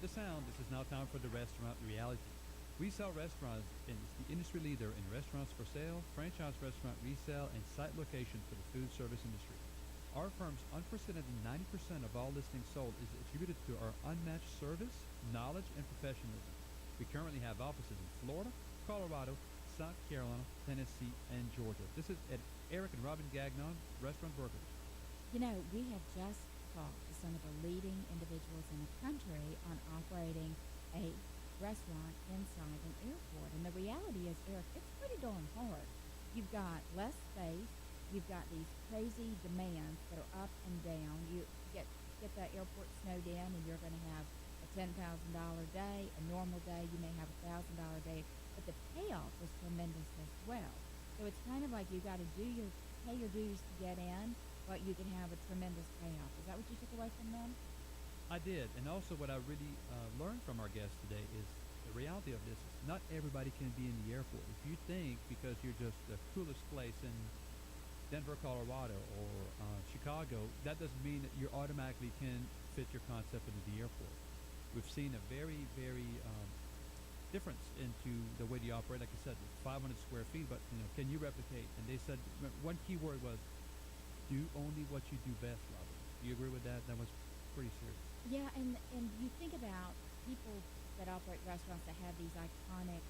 the sound, this is now time for the restaurant reality. We sell restaurants and is the industry leader in restaurants for sale, franchise restaurant resale, and site location for the food service industry. Our firm's unprecedented 90% of all listings sold is attributed to our unmatched service, knowledge, and professionalism. We currently have offices in Florida, Colorado, South Carolina, Tennessee, and Georgia. This is at Eric and Robin Gagnon, Restaurant Burgers. You know, we have just talked to some of the leading individuals in the country on operating a restaurant inside an airport. And the reality is, Eric, it's pretty darn hard. You've got less space. You've got these crazy demands that are up and down. You get the airport snowed in, and you're going to have a $10,000 day. A normal day, you may have $1,000 day. But the payoff is tremendous as well. So it's kind of like you got to pay your dues to get in, but you can have a tremendous payoff. Is that what you took away from them? I did, and also what I really learned from our guest today is the reality of this is not everybody can be in the airport. If you think because you're just the coolest place in Denver, Colorado, or Chicago, that doesn't mean that you automatically can fit your concept into the airport. We've seen a very, very difference into the way they operate. Like I said, 500 square feet, but can you replicate? And they said one key word was do only what you do best, Robert. Do you agree with that? That was pretty serious. Yeah, and you think about people that operate restaurants that have these iconic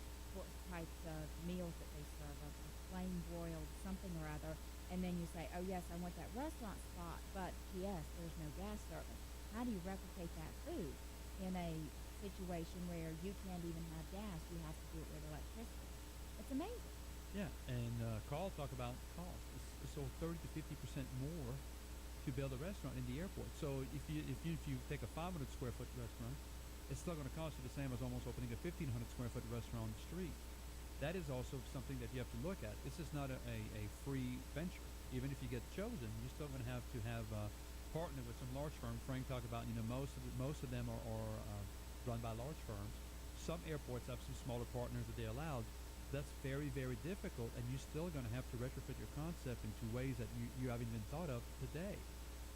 types of meals that they serve, a plain broiled something or other, and then you say, oh yes, I want that restaurant spot, but yes, there's no gas service. How do you replicate that food in a situation where you can't even have gas? You have to do it with electricity. It's amazing. Yeah, and Carl talked about cost. It's so 30 to 50% more to build a restaurant in the airport. So if you take a 500 square foot restaurant, it's still going to cost you the same as almost opening a 1,500 square foot restaurant on the street. That is also something that you have to look at. This is not a free venture. Even if you get chosen, you're still going to have partner with some large firm. Frank talked about most of them are run by large firms. Some airports have some smaller partners that they allowed. That's very, very difficult, and you're still going to have to retrofit your concept into ways that you haven't even thought of today.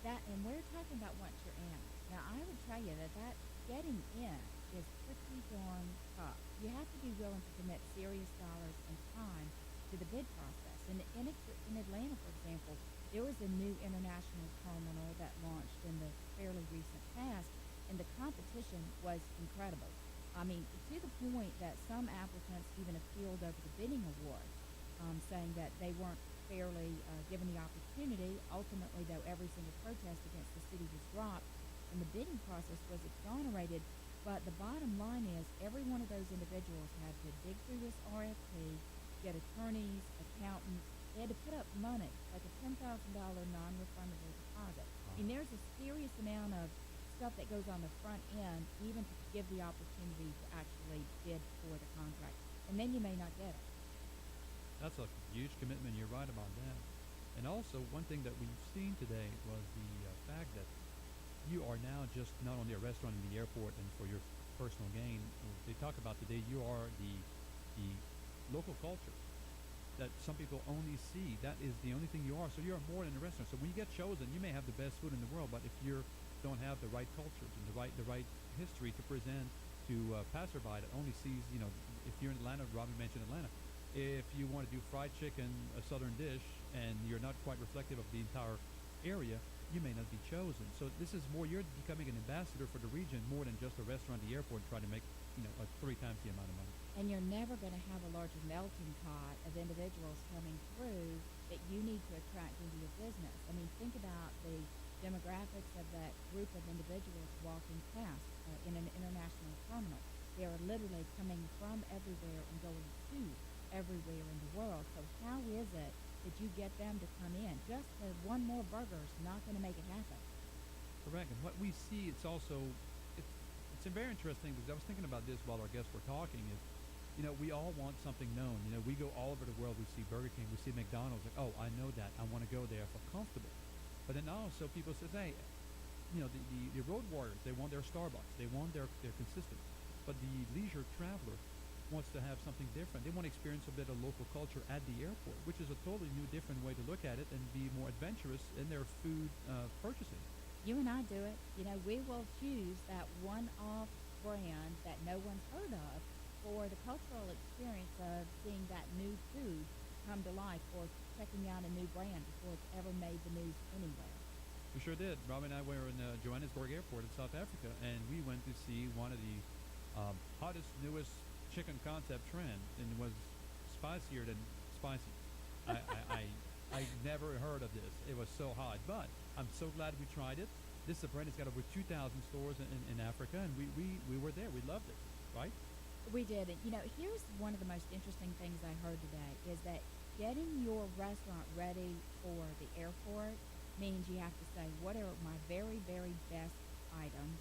And we're talking about once you're in. Now, I would tell you that getting in is pretty darn tough. You have to be willing to commit serious dollars and time to the bid process. In Atlanta, for example, there was a new international terminal that launched in the fairly recent past, and the competition was incredible. I mean, to the point that some applicants even appealed over the bidding award, saying that they weren't fairly given the opportunity. Ultimately, though, every single protest against the city was dropped, and the bidding process was exonerated. But the bottom line is every one of those individuals had to dig through this RFP, get attorneys, accountants. They had to put up money, like a $10,000 non-refundable deposit. I mean, there's a serious amount of stuff that goes on the front end, even to give the opportunity to actually bid for the contract. And then you may not get it. That's a huge commitment. You're right about that. And also, one thing that we've seen today was the fact that you are now just not only a restaurant in the airport and for your personal gain. They talk about today you are the local culture that some people only see. That is the only thing you are. So you're more than a restaurant. So when you get chosen, you may have the best food in the world, but if you don't have the right cultures and the right history to present to passerby that only sees, if you're in Atlanta, Robin mentioned Atlanta. If you want to do fried chicken, a southern dish, and you're not quite reflective of the entire area, you may not be chosen. So this is more, you're becoming an ambassador for the region more than just a restaurant at the airport trying to make, 3 times the amount of money. And you're never going to have a larger melting pot of individuals coming through that you need to attract into your business. I mean, think about the demographics of that group of individuals walking past in an international terminal. They are literally coming from everywhere and going to everywhere in the world. So how is it that you get them to come in? Just for one more burger is not going to make it happen. Correct. And what we see, it's very interesting because I was thinking about this while our guests were talking is, we all want something known. We go all over the world. We see Burger King, we see McDonald's. Like, oh, I know that. I want to go there. I feel comfortable. But then also people say, hey, the road warriors, they want their Starbucks. They want their consistent. But the leisure traveler wants to have something different. They want to experience a bit of local culture at the airport, which is a totally new, different way to look at it and be more adventurous in their food purchasing. You and I do it. We will choose that one-off brand that no one's heard of for the cultural experience of seeing that new food come to life or checking out a new brand before it's ever made the news anywhere. We sure did. Robin and I were in Johannesburg Airport in South Africa, and we went to see one of the hottest, newest chicken concept trend, and it was spicier than spicy. I, I, I, I never heard of this. It was so hot, but I'm so glad we tried it. This is a brand that's got over 2,000 stores in Africa, and we were there. We loved it, right? We did. And, here's one of the most interesting things I heard today is that getting your restaurant ready for the airport means you have to say, what are my very, very best items?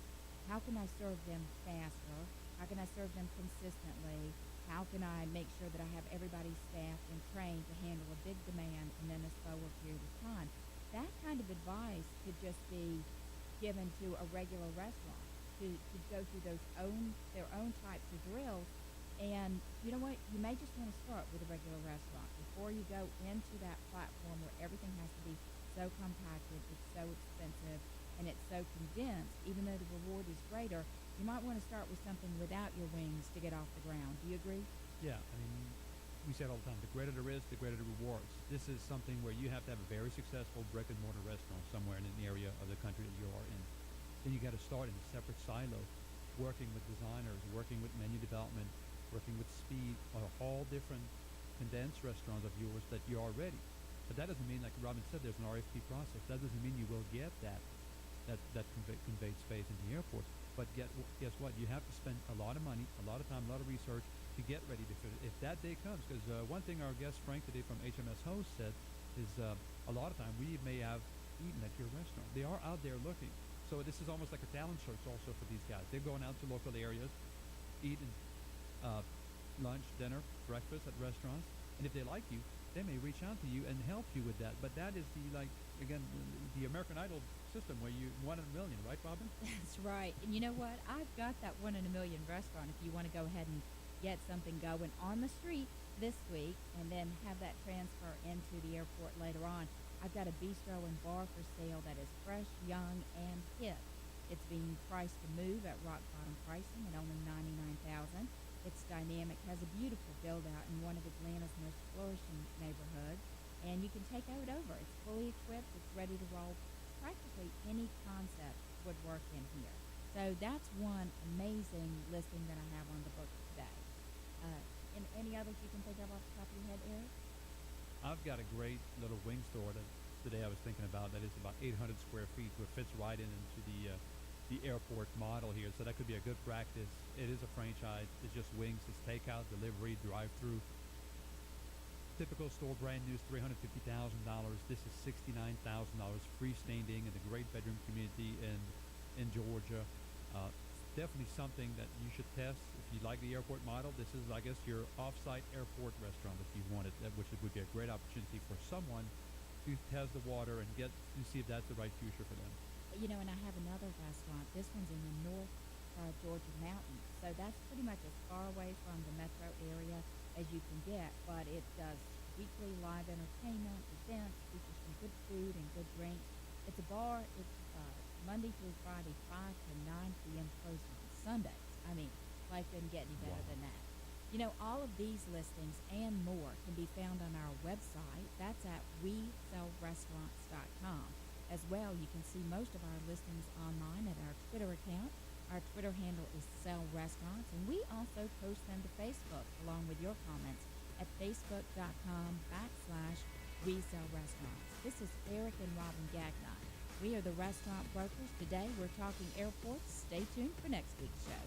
How can I serve them faster? How can I serve them consistently? How can I make sure that I have everybody staffed and trained to handle a big demand and then a slower period of time? That kind of advice could just be given to a regular restaurant to go through their own types of drills. And you know what? You may just want to start with a regular restaurant before you go into that platform where everything has to be so compacted, it's so expensive, and it's so condensed. Even though the reward is greater, you might want to start with something without your wings to get off the ground. Do you agree? Yeah, I mean, we say it all the time, the greater the risk, the greater the rewards. This is something where you have to have a very successful brick and mortar restaurant somewhere in an area of the country that you are in. Then you got to start in a separate silo, working with designers, working with menu development, working with speed, all different condensed restaurants of yours that you are ready. But that doesn't mean, like Robin said, there's an RFP process. That doesn't mean you will get that conveyed space in the airport. But guess what? You have to spend a lot of money, a lot of time, a lot of research to get ready to fit it. If that day comes, because one thing our guest Frank today from HMS Host said is a lot of time we may have eaten at your restaurant. They are out there looking. So this is almost like a talent search also for these guys. They're going out to local areas, eating lunch, dinner, breakfast at restaurants, and if they like you, they may reach out to you and help you with that. But that is the American Idol system where you 1 in a million, right, Robin? That's right. And you know what? I've got that 1 in a million restaurant if you want to go ahead and get something going on the street this week and then have that transfer into the airport later on. I've got a bistro and bar for sale that is fresh, young, and hip. It's being priced to move at rock bottom pricing at only $99,000. It's dynamic, has a beautiful build-out in one of Atlanta's most flourishing neighborhoods, and you can take it over. It's fully equipped. It's ready to roll. Practically any concept would work in here. So that's one amazing listing that I have on the books today. And any others you can think of off the top of your head, Eric? I've got a great little wing store that today I was thinking about that is about 800 square feet, where it fits right into the airport model here. So that could be a good practice. It is a franchise. It's just wings. It's takeout, delivery, drive-through. Typical store, brand new, is $350,000. This is $69,000, freestanding in a great bedroom community in Georgia. Definitely something that you should test if you like the airport model. This is, I guess, your off-site airport restaurant if you want it, which would be a great opportunity for someone to test the water and get to see if that's the right future for them. And I have another restaurant. This one's in the North Georgia mountains, so that's pretty much as far away from the metro area as you can get, but it does weekly live entertainment, events, features some good food and good drinks. It's a bar. It's Monday through Friday, 5 to 9 p.m. closed on Sundays. I mean, life doesn't get any better than that. All of these listings and more can be found on our website. That's at WeSellRestaurants.com. As well, you can see most of our listings online at our Twitter account. Our Twitter handle is Sell Restaurants, and we also post them to Facebook along with your comments at Facebook.com/WeSellRestaurants. This is Eric and Robin Gagnon. We are the Restaurant Brokers. Today we're talking airports. Stay tuned for next week's show.